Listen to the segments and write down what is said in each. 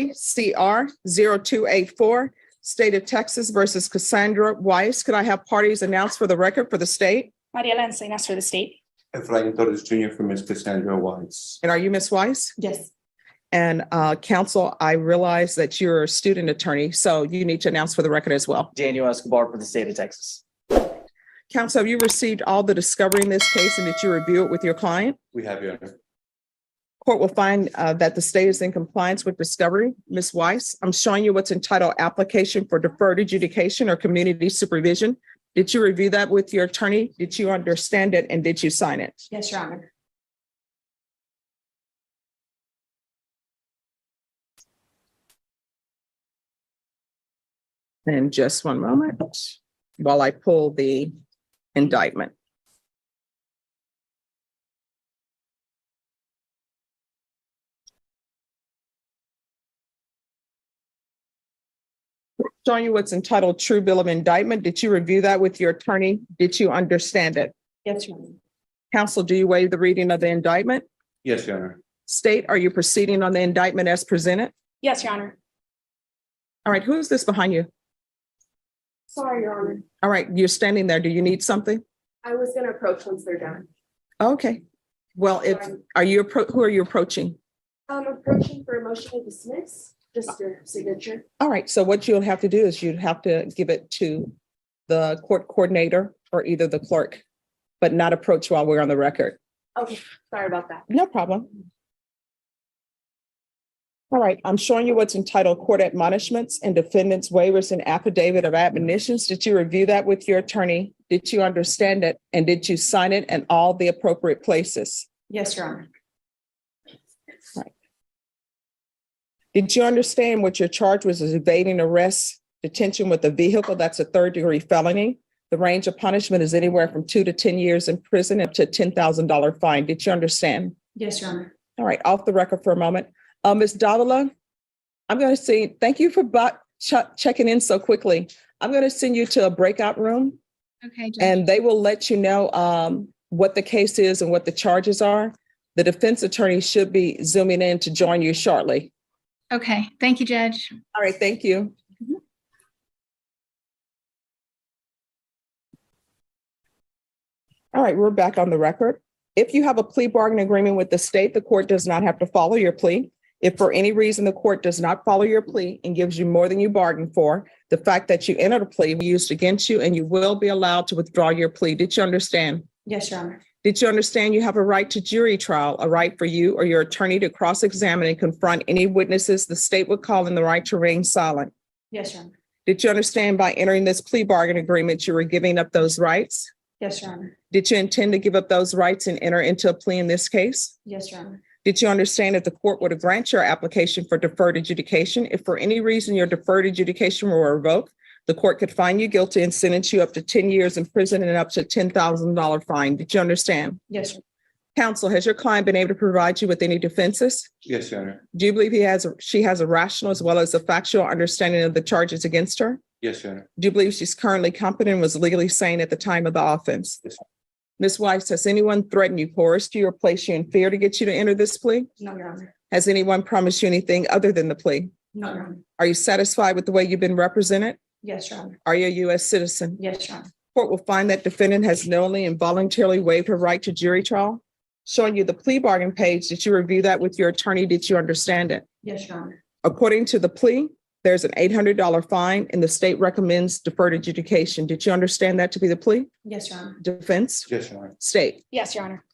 CR 0284, State of Texas versus Cassandra Weiss. Could I have parties announced for the record for the state? Mariela Encinas for the state. Efrain Torres Jr. for Ms. Cassandra Weiss. And are you Ms. Weiss? Yes. And counsel, I realize that you're a student attorney, so you need to announce for the record as well. Daniel Escobar for the state of Texas. Counsel, have you received all the discovery in this case and did you review it with your client? We have, Your Honor. Court will find that the state is in compliance with discovery. Ms. Weiss, I'm showing you what's entitled application for deferred adjudication or community supervision. Did you review that with your attorney? Did you understand it and did you sign it? Yes, Your Honor. And just one moment while I pull the indictment. Showing you what's entitled true bill of indictment. Did you review that with your attorney? Did you understand it? Yes, Your Honor. Counsel, do you waive the reading of the indictment? Yes, Your Honor. State, are you proceeding on the indictment as presented? Yes, Your Honor. All right, who is this behind you? Sorry, Your Honor. All right, you're standing there. Do you need something? I was gonna approach once they're done. Okay. Well, who are you approaching? I'm approaching for a motion to dismiss, just your signature. All right, so what you'll have to do is you'd have to give it to the court coordinator or either the clerk, but not approach while we're on the record. Okay, sorry about that. No problem. All right, I'm showing you what's entitled court admonishments and defendants waivers and affidavit of admonitions. Did you review that with your attorney? Did you understand it? And did you sign it in all the appropriate places? Yes, Your Honor. Right. Did you understand what your charge was as evading arrest, detention with a vehicle? That's a third-degree felony. The range of punishment is anywhere from 2 to 10 years in prison up to a $10,000 fine. Did you understand? Yes, Your Honor. All right, off the record for a moment. Ms. Davila, I'm going to say thank you for checking in so quickly. I'm going to send you to a breakout room. Okay. Judge. And they will let you know what the case is and what the charges are. The defense attorney should be zooming in to join you shortly. Okay. Thank you, Judge. All right, thank you. All right, we're back on the record. If you have a plea bargain agreement with the state, the court does not have to follow your plea. If for any reason the court does not follow your plea and gives you more than you bargained for, the fact that you entered a plea will be used against you and you will be allowed to withdraw your plea. Did you understand? Yes, Your Honor. Did you understand you have a right to jury trial, a right for you or your attorney to cross-examine and confront any witnesses the state would call in the right to remain silent? Yes, Your Honor. Did you understand by entering this plea bargain agreement, you were giving up those rights? Yes, Your Honor. Did you intend to give up those rights and enter into a plea in this case? Yes, Your Honor. Did you understand that the court would grant your application for deferred adjudication? If for any reason your deferred adjudication were revoked, the court could find you guilty and sentence you up to 10 years in prison and up to $10,000 fine. Did you understand? Yes, Your Counsel, has your client been able to provide you with any defenses? Yes, Your Honor. Do you believe she has a rational as well as a factual understanding of the charges against her? Yes, Your Honor. Do you believe she's currently competent and was legally sane at the time of the offense? Yes. Ms. Weiss, has anyone threatened you, coerced you, or placed you in fear to get you to enter this plea? No, Your Honor. Has anyone promised you anything other than the plea? No, Your Honor. Are you satisfied with the way you've been represented? Yes, Your Honor. Are you a U.S. citizen? Yes, Your Honor. Court will find that defendant has knowingly and voluntarily waived her right to jury trial. Showing you the plea bargain page, did you review that with your attorney? Did you understand it? Yes, Your Honor. According to the plea, there's an $800 fine and the state recommends deferred adjudication. Did you understand that to be the plea? Yes, Your Honor. Defense? Yes, Your Honor. State. Yes, Your Honor.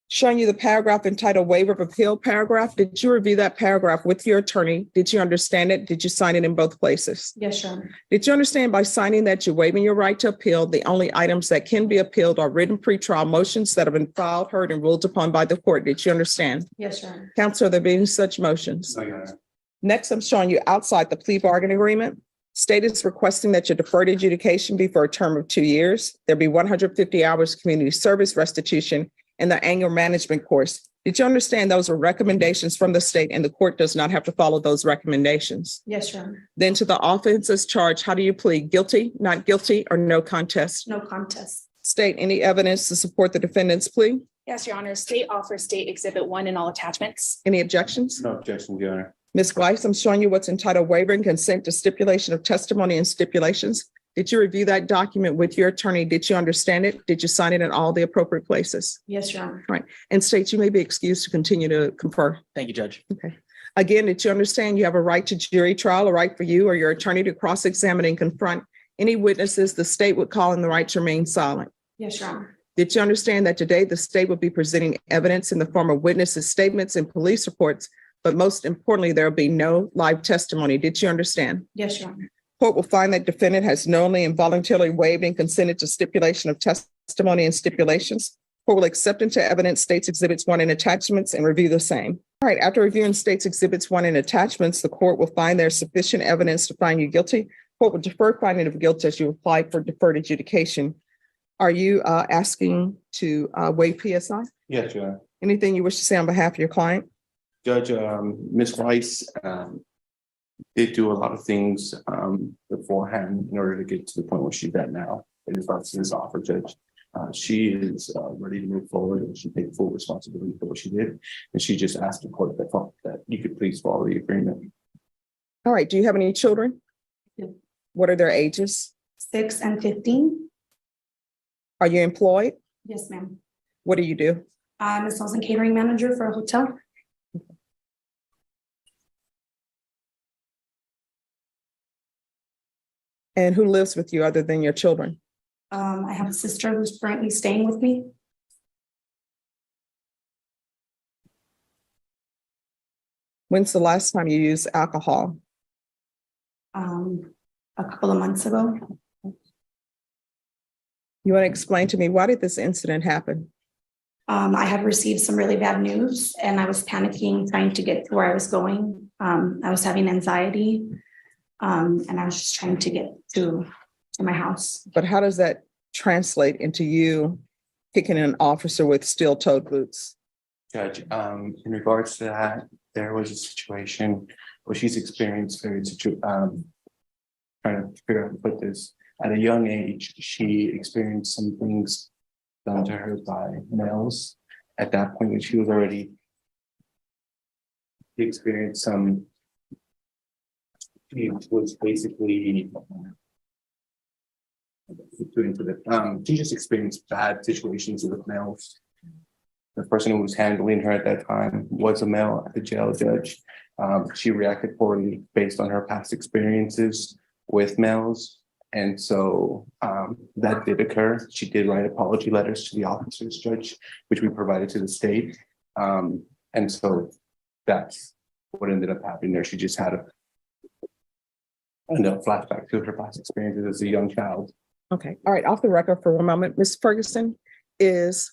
Showing you the paragraph entitled waiver of appeal paragraph. Did you review that paragraph with your attorney? Did you understand it? Did you sign it in both places? Yes, Your Honor. Did you understand by signing that you're waiving your right to appeal? The only items that can be appealed are written pretrial motions that have been filed, heard, and ruled upon by the court. Did you understand? Yes, Your Honor. Counsel, are there being such motions? No, Your Honor. Next, I'm showing you outside the plea bargain agreement. State is requesting that your deferred adjudication be for a term of 2 years. There be 150 hours community service restitution and the annual management course. Did you understand those are recommendations from the state and the court does not have to follow those recommendations? Yes, Your Honor. Then to the offenses charged, how do you plead? Guilty, not guilty, or no contest? No contest. State, any evidence to support the defendant's plea? Yes, Your Honor. State offers State Exhibit 1 in all attachments. Any objections? No objection, Your Honor. Ms. Weiss, I'm showing you what's entitled waiver and consent to stipulation of testimony and stipulations. Did you review that document with your attorney? Did you understand it? Did you sign it in all the appropriate places? Yes, Your Honor. And states you may be excused to continue to confer. Thank you, Judge. Again, did you understand you have a right to jury trial, a right for you or your attorney to cross-examine and confront any witnesses the state would call in the right to remain silent? Yes, Your Honor. Did you understand that today the state will be presenting evidence in the form of witnesses' statements and police reports, but most importantly, there will be no live testimony? Did you understand? Yes, Your Honor. Court will find that defendant has knowingly and voluntarily waived and consented to stipulation of testimony and stipulations. Court will accept into evidence states exhibits 1 and attachments and review the same. All right, after reviewing states exhibits 1 and attachments, the court will find there's sufficient evidence to find you guilty. Court will defer finding of guilt as you apply for deferred adjudication. Are you asking to waive PSI? Yes, Your Honor. Anything you wish to say on behalf of your client? Judge, Ms. Weiss did do a lot of things beforehand in order to get to the point where she's at now. In regards to this offer, Judge. She is ready to move forward and she takes full responsibility for what she did. And she just asked the court that you could please follow the agreement. All right, do you have any children? Yeah. What are their ages? 6 and 15. Are you employed? Yes, ma'am. What do you do? I'm a sales and catering manager for a hotel. And who lives with you other than your children? I have a sister who's currently staying with me. When's the last time you used alcohol? A couple of months ago. You want to explain to me, why did this incident happen? I had received some really bad news and I was panicking, trying to get to where I was going. I was having anxiety. And I was just trying to get to my house. But how does that translate into you kicking an officer with steel-toed boots? Judge, in regards to that, there was a situation where she's experienced trying to figure out how to put this. At a young age, she experienced some things done to her by males. At that point, when she was already experienced some. She was basically she just experienced bad situations with males. The person who was handling her at that time was a male at the jail, Judge. She reacted poorly based on her past experiences with males. And so that did occur. She did write apology letters to the officers, Judge, which we provided to the state. And so that's what ended up happening there. She just had a flashback to her past experiences as a young child. Okay, all right, off the record for one moment. Ms. Ferguson, is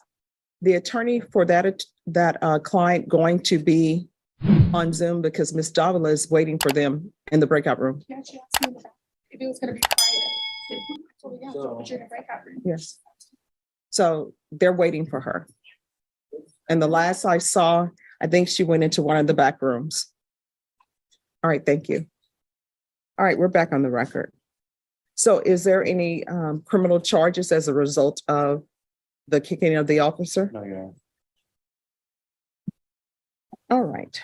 the attorney for that client going to be on Zoom because Ms. Davila is waiting for them in the breakout room? Yeah, she asked me that. If it was gonna be private. So, yeah, so put you in a breakout room. Yes. So they're waiting for her. And the last I saw, I think she went into one of the back rooms. All right, thank you. All right, we're back on the record. So is there any criminal charges as a result of the kicking of the officer? No, yeah. All right.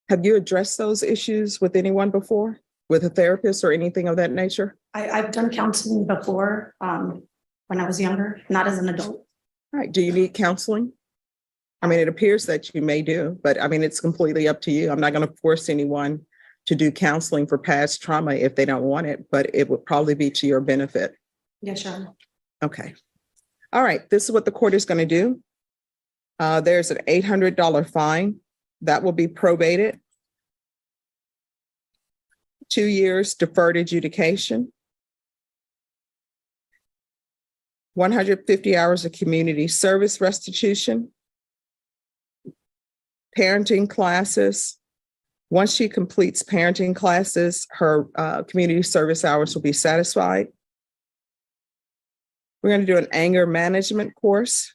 Have you addressed those issues with anyone before? With a therapist or anything of that nature? I've done counseling before when I was younger, not as an adult. All right, do you need counseling? I mean, it appears that you may do, but I mean, it's completely up to you. I'm not going to force anyone to do counseling for past trauma if they don't want it, but it would probably be to your benefit. Yes, sure. Okay. All right, this is what the court is going to do. There's an $800 fine that will be probated. 2 years deferred adjudication. 150 hours of community service restitution. Parenting classes. Once she completes parenting classes, her community service hours will be satisfied. We're going to do an anger management course.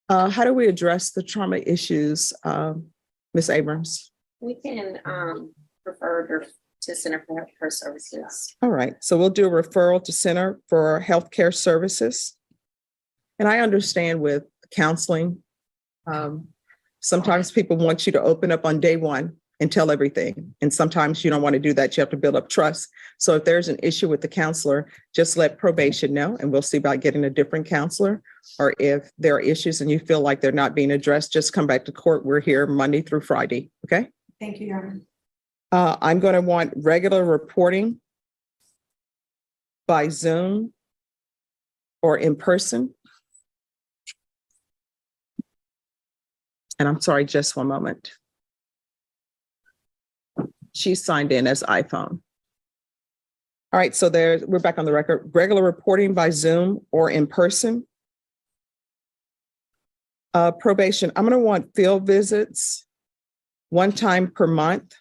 How do we address the trauma issues, Ms. Abrams? We can refer her to Center for Healthcare Services. All right, so we'll do a referral to Center for Healthcare Services. And I understand with counseling, sometimes people want you to open up on day one and tell everything. And sometimes you don't want to do that. You have to build up trust. So if there's an issue with the counselor, just let probation know and we'll see about getting a different counselor. Or if there are issues and you feel like they're not being addressed, just come back to court. We're here Monday through Friday. Okay. Thank you, Your Honor. I'm going to want regular reporting by Zoom or in person. And I'm sorry, just one moment. She's signed in as iPhone. All right, so we're back on the record. Regular reporting by Zoom or in person. Probation, I'm gonna want field visits one time per month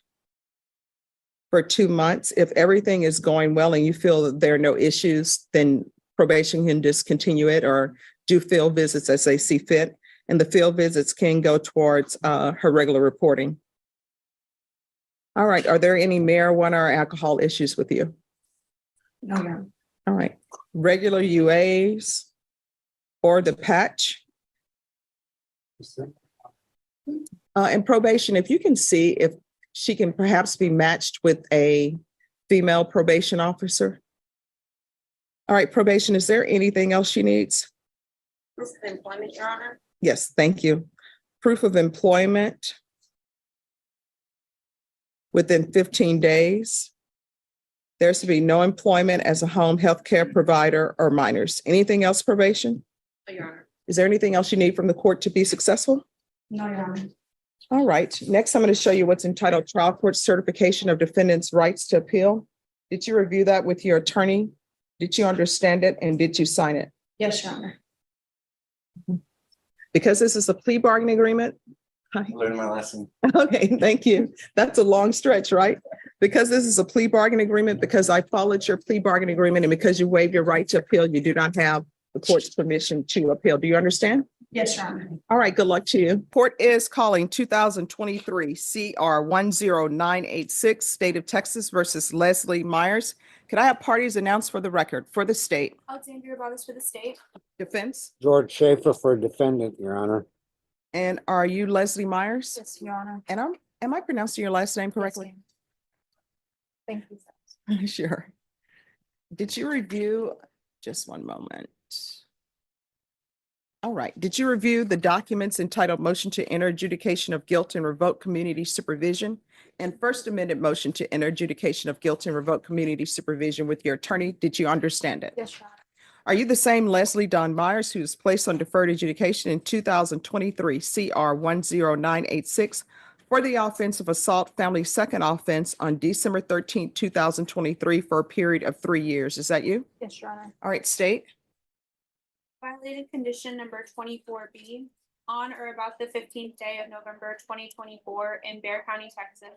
for 2 months. If everything is going well and you feel that there are no issues, then probation can discontinue it or do field visits as they see fit. And the field visits can go towards her regular reporting. All right, are there any marijuana or alcohol issues with you? No, Your Honor. All right, regular UAs or the patch? And probation, if you can see if she can perhaps be matched with a female probation officer. All right, probation, is there anything else she needs? Proof of employment, Your Honor. Yes, thank you. Proof of employment within 15 days. There's to be no employment as a home health care provider or minors. Anything else, probation? Oh, Your Honor. Is there anything else you need from the court to be successful? No, Your Honor. All right, next I'm going to show you what's entitled Trial Court Certification of Defendant's Rights to Appeal. Did you review that with your attorney? Did you understand it and did you sign it? Yes, Your Honor. Because this is a plea bargaining agreement. Hi. Learned my lesson. Okay, thank you. That's a long stretch, right? Because this is a plea bargaining agreement, because I followed your plea bargaining agreement and because you waived your right to appeal, you do not have the court's permission to appeal. Do you understand? Yes, Your Honor. All right, good luck to you. Court is calling 2023 CR 10986, State of Texas versus Leslie Myers. Could I have parties announced for the record for the state? Alexandria Brothers for the state. Defense? George Schaefer for defendant, Your Honor. And are you Leslie Myers? Yes, Your Honor. And am I pronouncing your last name correctly? Thank you. Sure. Did you review, just one moment. All right, did you review the documents entitled Motion to Enter Adjudication of Guilt and Revoke Community Supervision and First Amended Motion to Enter Adjudication of Guilt and Revoke Community Supervision with your attorney? Did you understand it? Yes, Your Honor. Are you the same Leslie Dawn Myers who was placed on deferred adjudication in 2023 CR 10986 for the offense of assault family second offense on December 13, 2023 for a period of 3 years? Is that you? Yes, Your Honor. All right, state. Violated condition number 24B on or about the 15th day of November 2024 in Bear County, Texas.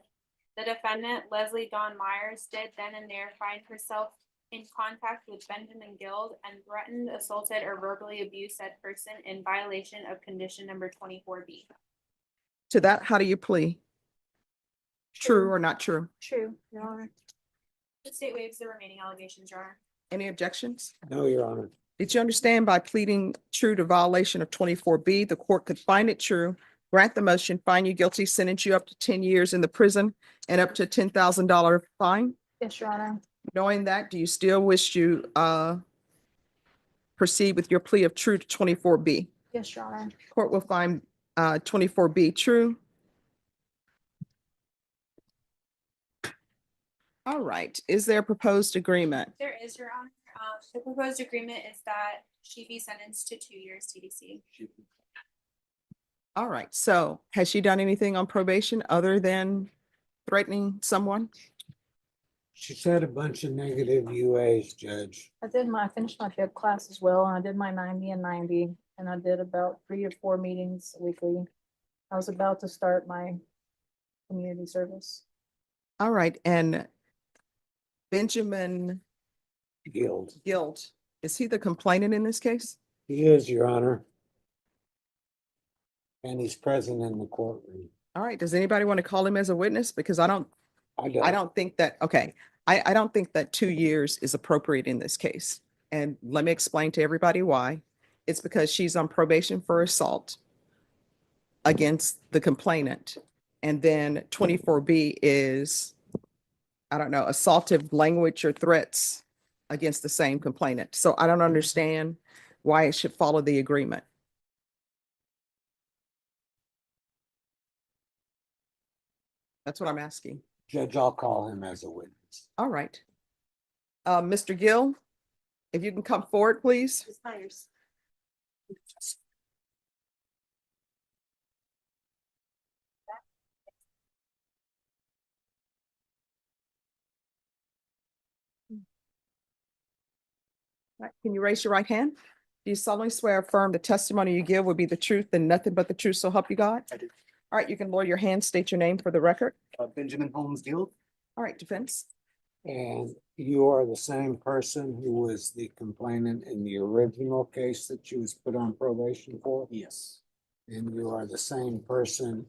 The defendant, Leslie Dawn Myers, did then and there find herself in contact with Benjamin Guild and threatened, assaulted, or verbally abused said person in violation of condition number 24B. To that, how do you plea? True or not true? True, Your Honor. The state waives the remaining allegations, Your Honor. Any objections? No, Your Honor. Did you understand by pleading true to violation of 24B, the court could find it true, grant the motion, find you guilty, sentence you up to 10 years in the prison and up to $10,000 fine? Yes, Your Honor. Knowing that, do you still wish to proceed with your plea of true to 24B? Yes, Your Honor. Court will find 24B true. All right, is there a proposed agreement? There is, Your Honor. The proposed agreement is that she be sentenced to 2 years TDC. All right, so has she done anything on probation other than threatening someone? She said a bunch of negative UAs, Judge. I finished my fifth class as well, and I did my 90 and 90, and I did about 3 or 4 meetings weekly. I was about to start my community service. All right, and Benjamin Guild. Guild, is he the complainant in this case? He is, Your Honor. And he's present in the courtroom. All right, does anybody want to call him as a witness? Because I don't think that, okay, I don't think that 2 years is appropriate in this case. And let me explain to everybody why. it's because she's on probation for assault against the complainant. And then 24B is, I don't know, assaultive language or threats against the same complainant. So I don't understand why it should follow the agreement. That's what I'm asking. Judge, I'll call him as a witness. All right. Mr. Gill, if you can come forward, please. Right, can you raise your right hand? Do you solemnly swear or affirm the testimony you give will be the truth and nothing but the truth, so help you God? I do. All right, you can lower your hand, state your name for the record. Benjamin Holmes Guild. All right, defense. And you are the same person who was the complainant in the original case that she was put on probation for? Yes. And you are the same person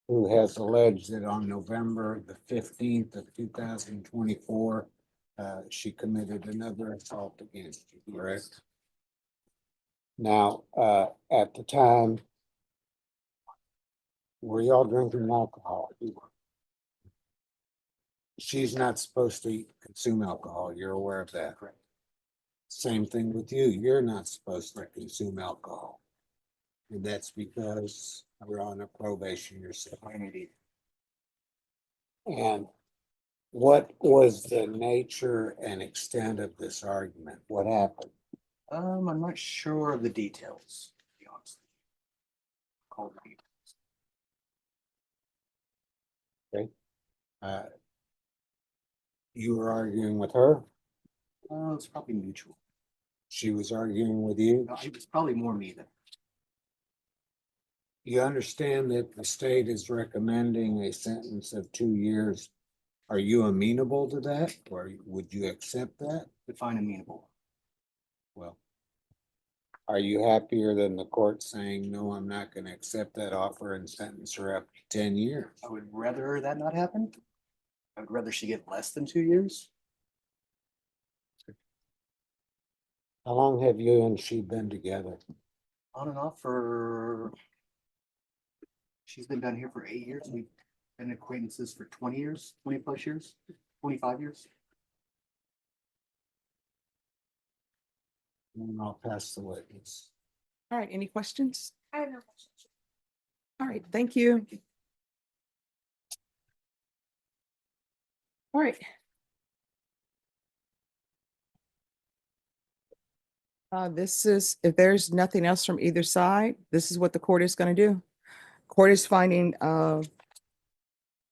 who has alleged that on November the 15th of 2024, she committed another assault against you, correct? Now, at the time, were y'all drinking alcohol? She's not supposed to consume alcohol. You're aware of that? Correct. Same thing with you. You're not supposed to consume alcohol. And that's because we're on a probation yourself. And what was the nature and extent of this argument? What happened? I'm not sure of the details, to be honest. Call the details. You were arguing with her? It's probably mutual. She was arguing with you? No, it was probably more me than. You understand that the state is recommending a sentence of 2 years. Are you amenable to that, or would you accept that? Define amenable. Well, are you happier than the court saying, no, I'm not going to accept that offer and sentence her up to 10 years? I would rather that not happen. I would rather she get less than 2 years. How long have you and she been together? On and off for. She's been down here for 8 years. We've been acquaintances for 20 years, 20 plus years, 25 years. And I'll pass the witness. All right, any questions? I have no questions. All right, thank you. All right. This is, if there's nothing else from either side, this is what the court is going to do. Court is finding 24B.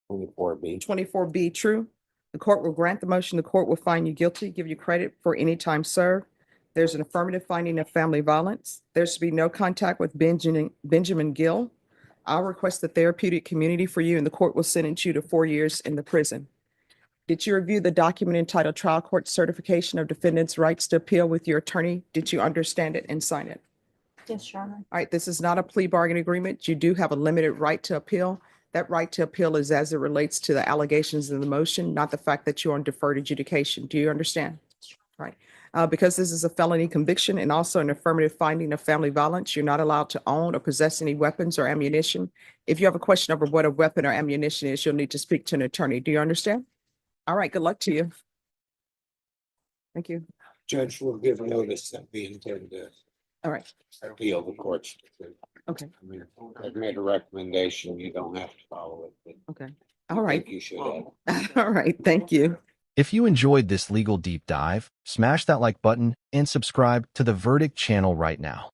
24B true. The court will grant the motion. The court will find you guilty, give you credit for any time served. There's an affirmative finding of family violence. There should be no contact with Benjamin Gill. I'll request the therapeutic community for you, and the court will sentence you to 4 years in the prison. Did you review the document entitled Trial Court Certification of Defendant's Rights to Appeal with your attorney? Did you understand it and sign it? Yes, Your Honor. All right, this is not a plea bargain agreement. You do have a limited right to appeal. That right to appeal is as it relates to the allegations in the motion, not the fact that you're on deferred adjudication. Do you understand? Right. Because this is a felony conviction and also an affirmative finding of family violence, you're not allowed to own or possess any weapons or ammunition. If you have a question over what a weapon or ammunition is, you'll need to speak to an attorney. Do you understand? All right, good luck to you. Thank you. Judge will give notice that we intend to All right, appeal the court's decision. okay, I mean, I've made a recommendation. You don't have to follow it, but okay. I All right, think you should have. all right, thank you. If you enjoyed this legal deep dive, smash that like button and subscribe to the Verdict channel right now.